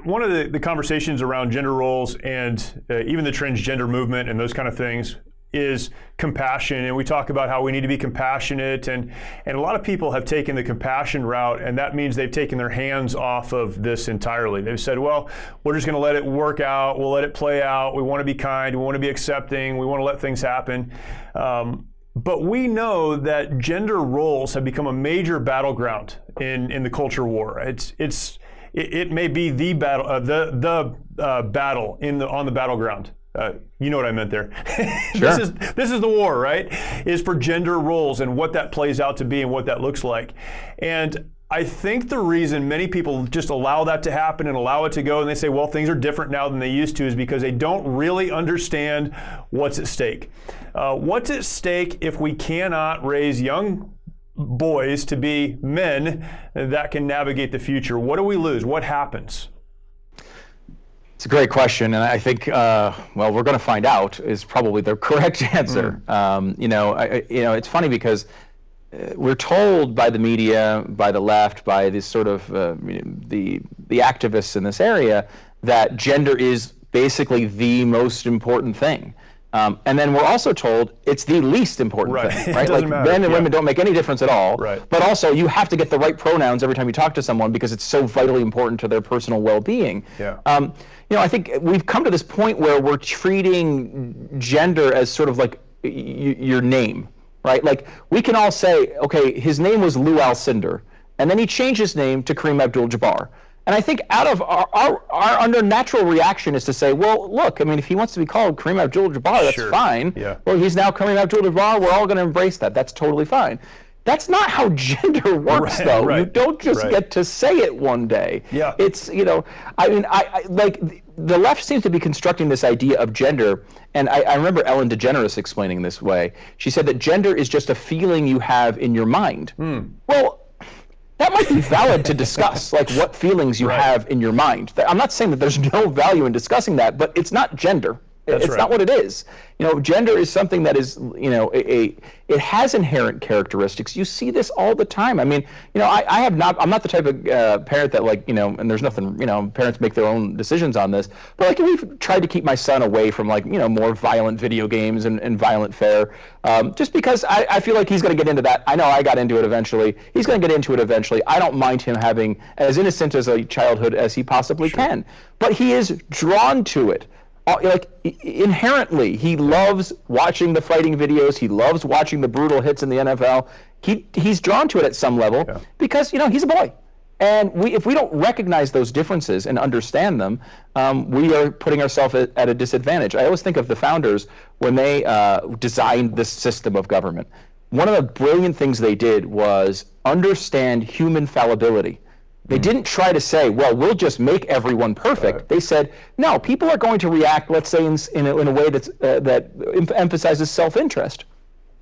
one of the conversations around gender roles and even the transgender movement and those kind of things is compassion, and we talk about how we need to be compassionate, and a lot of people have taken the compassion route, and that means they've taken their hands off of this entirely. They've said, well, we're just going to let it work out, we'll let it play out, we want to be kind, we want to be accepting, we want to let things happen. But we know that gender roles have become a major battleground in the culture war. It may be the battle, battle on the battleground. You know what I meant there. Sure. This is the war, right? Is for gender roles and what that plays out to be and what that looks like. And I think the reason many people just allow that to happen and allow it to go, and they say, well, things are different now than they used to, is because they don't really understand what's at stake. What's at stake if we cannot raise young boys to be men that can navigate the future? What do we lose? What happens? It's a great question, and I think, well, we're going to find out is probably the correct answer. It's funny because we're told by the media, by the left, by this sort of the activists in this area that gender is basically the most important thing. And then we're also told it's the least important thing, right? Like men and women don't make any difference at all. Right. But also you have to get the right pronouns every time you talk to someone because it's so vitally important to their personal well-being. Yeah. I think we've come to this point where we're treating gender as sort of like your name, right? Like we can all say, okay, his name was Lou Alcindor, and then he changed his name to Kareem Abdul-Jabbar. And I think out of our under natural reaction is to say, well, look, I mean, if he wants to be called Kareem Abdul-Jabbar, that's fine. Yeah. Well, he's now Kareem Abdul-Jabbar. We're all going to embrace that. That's totally fine. That's not how gender works, though. Right. You don't just get to say it one day. Yeah. It's, I like the left seems to be constructing this idea of gender, and I remember Ellen DeGeneres explaining this way. She said that gender is just a feeling you have in your mind. Well, that might be valid to discuss, like what feelings you have in your mind. I'm not saying that there's no value in discussing that, but it's not gender. It's not what it is. Gender is something that is, it has inherent characteristics. You see this all the time. I mean, I'm not the type of parent that and there's nothing, parents make their own decisions on this. But like we've tried to keep my son away from more violent video games and violent fare, just because I feel like he's going to get into that. I know I got into it eventually. He's going to get into it eventually. I don't mind him having as innocent as a childhood as he possibly can. But he is drawn to it. Inherently, he loves watching the fighting videos. He loves watching the brutal hits in the NFL. He's drawn to it at some level because he's a boy. And if we don't recognize those differences and understand them, we are putting ourselves at a disadvantage. I always think of the founders when they designed this system of government. One of the brilliant things they did was understand human fallibility. They didn't try to say, well, we'll just make everyone perfect. Right. They said, no, people are going to react, let's say, in a way that emphasizes self-interest.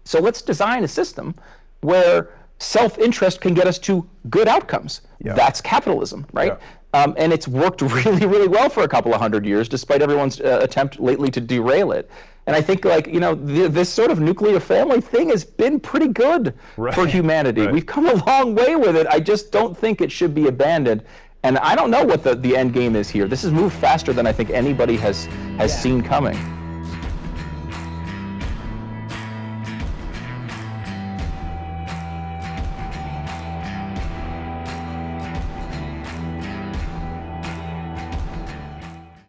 So let's design a system where self-interest can get us to good outcomes. Yeah. That's capitalism, right? Yeah. And it's worked really, really well for a couple of hundred years, despite everyone's attempt lately to derail it. And I think, this sort of nuclear family thing has been pretty good for humanity. Right. We've come a long way with it. I just don't think it should be abandoned. And I don't know what the end game is here. This has moved faster than I think anybody has seen coming.